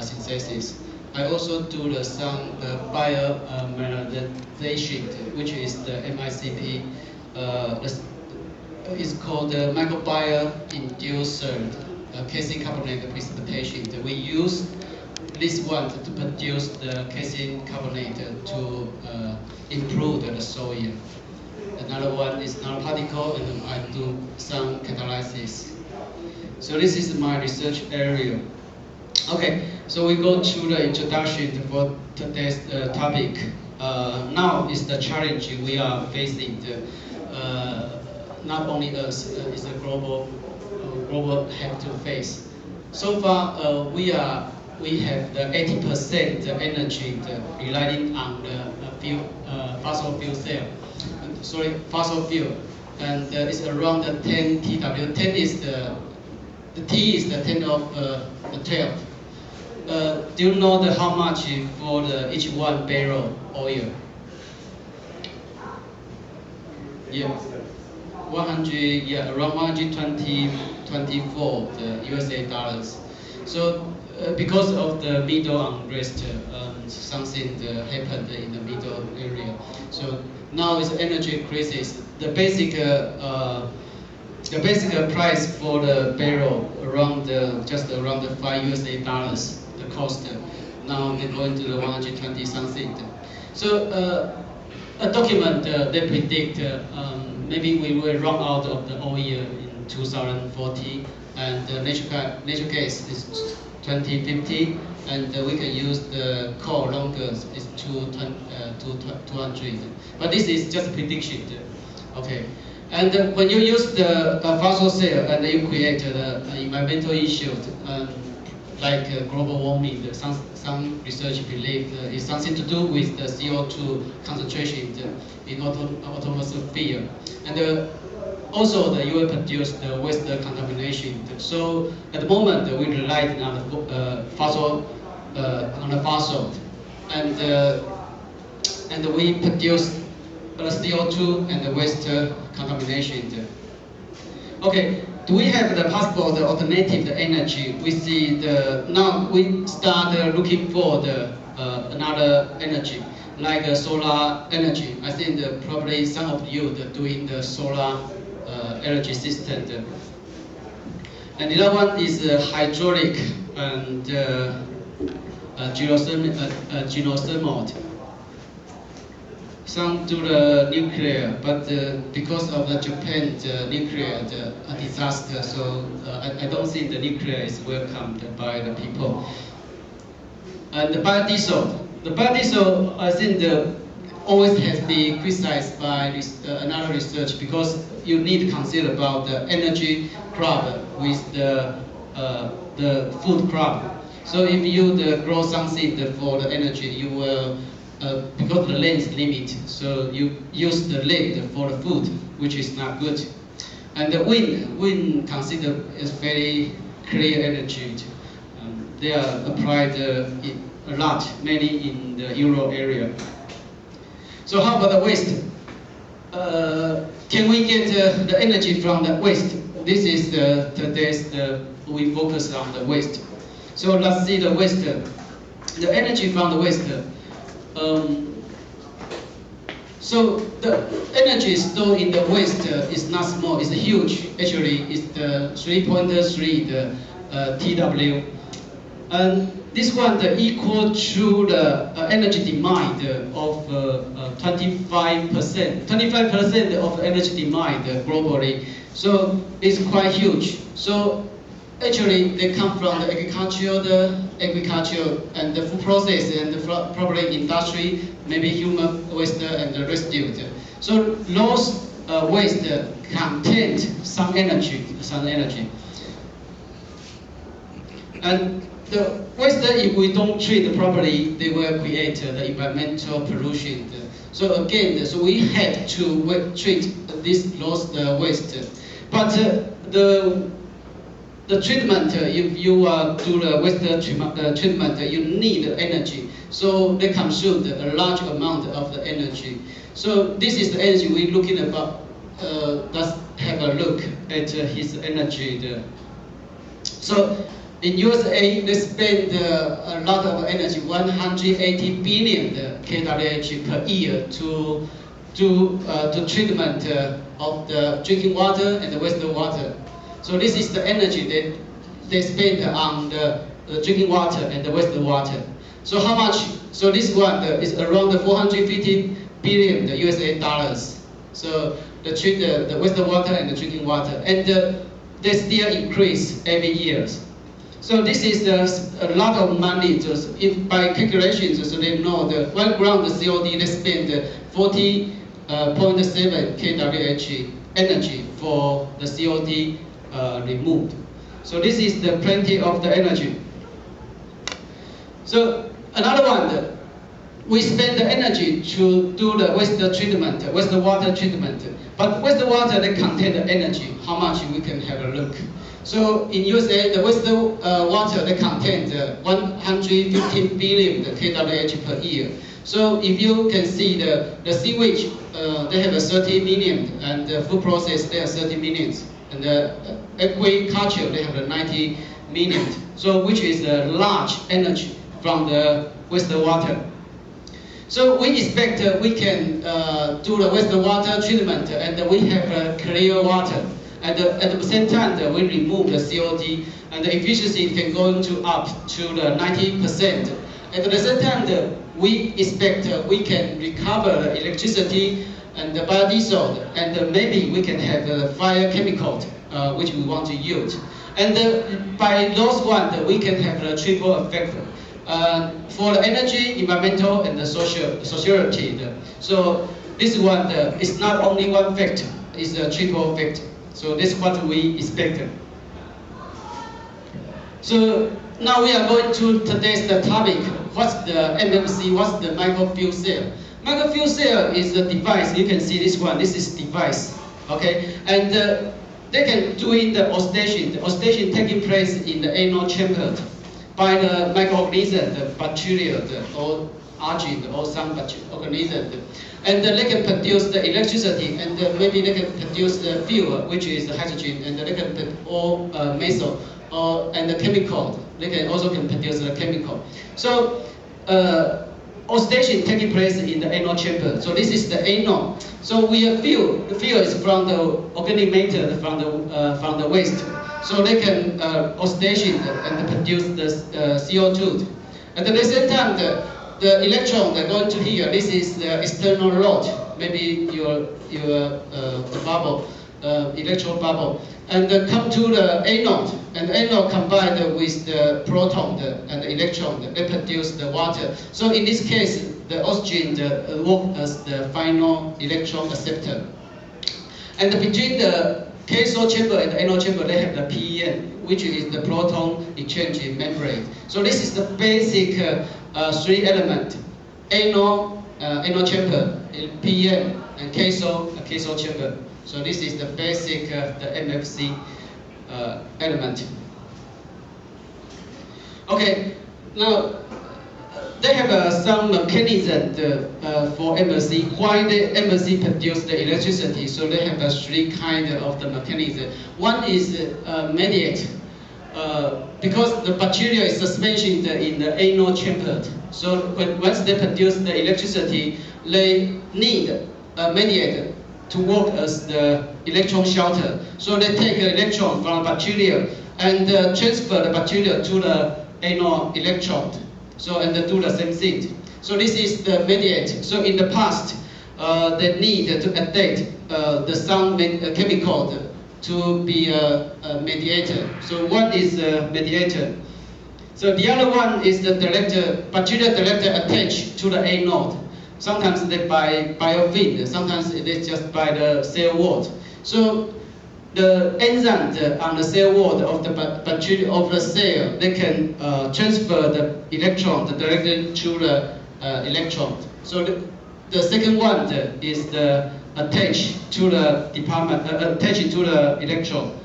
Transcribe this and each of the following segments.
synthesis. I also do some biomineralization, which is the MICP. It's called the microbiome-induced calcium carbonate precipitation. We use this one to produce the calcium carbonate to improve the soil. Another one is nanoparticle, and I do some catalysis. So this is my research area. Okay, so we go to the introduction for today's topic. Now is the challenge we are facing. Not only us, it's a global have to face. So far, we have the 80% energy relying on the fossil fuel cell. Fossil fuel, and it's around the 10 TW. 10 is the T is the 10 of the 12. Do you know how much for each one barrel oil? Yeah, 100. Yeah, around 124 USA dollars. So because of the middle unrest, something happened in the middle area. So now it's energy crisis. The basic price for the barrel just around the 5 USA dollars. The cost now they're going to the 120 something. So a document they predict maybe we will run out of the oil in 2040, and natural gas is 2050, and we can use the coal longer is 200. But this is just prediction. Okay. And when you use the fossil cell and you create the environmental issues, like global warming, some research believe it's something to do with the CO2 concentration in atmosphere. And also you will produce the waste contamination. So at the moment we rely on the fossil, and we produce CO2 and the waste contamination. Okay, do we have the possible alternative energy? We see now we start looking for another energy like solar energy. I think probably some of you are doing the solar energy system. And the other one is hydraulic and geothermal. Some do the nuclear, but because of the Japan nuclear disaster, so I don't think the nuclear is welcomed by the people. And the biodiesel, I think always has been criticized by another research, because you need to consider about the energy crop with the food crop. So if you grow something for the energy, you will because the land is limited, so you use the land for the food, which is not good. And the wind considered is very clear energy. They are applied a lot, mainly in the Euro area. So how about the waste? Can we get the energy from the waste? This is today's we focus on the waste. So let's see the waste. The energy from the waste. So the energy stored in the waste is not small, it's huge. Actually, it's the 3.3 TW. And this one equal to the energy demand of 25%. 25% of energy demand globally. So it's quite huge. So actually, they come from the agriculture and the food process and probably industry, maybe human waste and the residue. So those waste contain some energy. And the waste, if we don't treat properly, they will create the environmental pollution. So again, so we have to treat those waste. But the treatment, if you do the waste treatment, you need energy. So they consume a large amount of the energy. So this is the energy we're looking about. Let's have a look at his energy. So In USA, they spend a lot of energy, 180 billion kWh per year to treatment of the drinking water and the wastewater. So this is the energy that they spend on the drinking water and the wastewater. So how much? So this one is around 450 billion USA dollars. So the wastewater and the drinking water, and they still increase every year. So this is a lot of money. Just if by calculations, so they know the 1 gram of COD they spend 40.7 kWh energy for the COD removed. So this is the plenty of the energy. So another one, we spend the energy to do the wastewater treatment. But wastewater they contain the energy. How much we can have a look. So in USA, the wastewater they contain 115 billion kWh per year. So if you can see the sewage, they have 30 million, and the food process they have 30 million, and the agriculture they have 90 million. So which is a large energy from the wastewater. So we expect we can do the wastewater treatment, and we have clear water. At the same time, we remove the COD, and the efficiency can go up to the 90%. At the same time, we expect we can recover the electricity and the biodiesel, and maybe we can have the fire chemical, which we want to use. And by those one, we can have the triple effect. For the energy, environmental, and the sociality. So this one is not only one factor, it's a triple factor. So this is what we expect. So now we are going to today's topic. What's the MMC? What's the microfuel cell? Microfuel cell is a device. You can see this one. This is device. Okay, and they can do it the oxidation. The oxidation taking place in the anode chamber by the microorganism, the bacteria, or algae, or some organism. And they can produce the electricity, and maybe they can produce the fuel, which is the hydrogen, and they can put all methyl, and the chemical. They can also produce the chemical. So oxidation taking place in the anode chamber. So this is the anode. So we have fuel. The fuel is from the organic matter, from the waste. So they can oxidation and produce the CO2. At the same time, the electron they're going to here. This is the external load. Maybe your bubble, electron bubble, and come to the anode. And the anode combined with the proton and the electron, they produce the water. So in this case, the oxygen works as the final electron acceptor. And between the cathode chamber and the anode chamber, they have the PEM, which is the proton exchange membrane. So this is the basic 3 element: anode chamber, PEM, and cathode chamber. So this is the basic the MFC element. Okay, now they have some mechanism for MLC. Why the MLC produce the electricity? So they have 3 kinds of the mechanism. One is mediate, because the bacteria is suspension in the anode chamber. So once they produce the electricity, they need a mediator to work as the electron shelter. So they take an electron from bacteria and transfer the bacteria to the anode electrode. So and they do the same thing. So this is the mediate. So in the past, they need to update some chemical to be a mediator. So one is a mediator. So the other one is the director, bacteria director attached to the anode. Sometimes they by biofilm, sometimes they just by the cell wall. So the enzyme on the cell wall of the bacteria of the cell, they can transfer the electron directly to the electron. So the second one is the attached to the attached to the electron.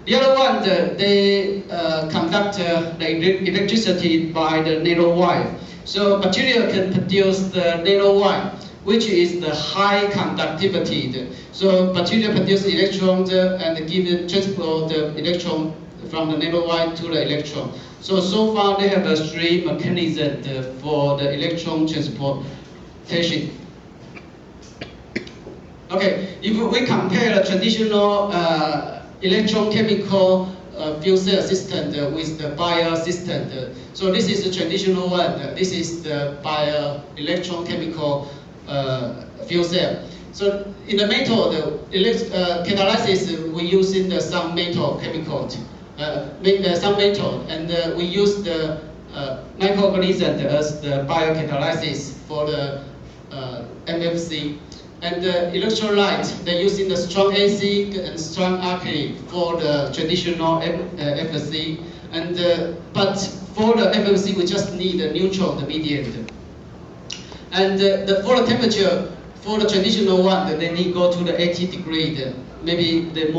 The other one, they conduct the electricity by the nanowire. So bacteria can produce the nanowire, which is the high conductivity. So bacteria produce electrons and give transfer the electron from the nanowire to the electron. So far they have three mechanisms for the electron transportation. Okay, if we compare the traditional electrochemical fuel cell system with the bio system, so this is the traditional one. This is the bio electrochemical fuel cell. So in the metal, catalysis we use in some metal chemicals, some metal, and we use the microorganism as the biocatalysis for the MFC. And the electrolyte, they're using the strong acid and strong alkali for the traditional FFC. And but for the FFC, we just need a neutral, the mediator. And for the temperature, for the traditional one, they need to go to the 80 degree, maybe the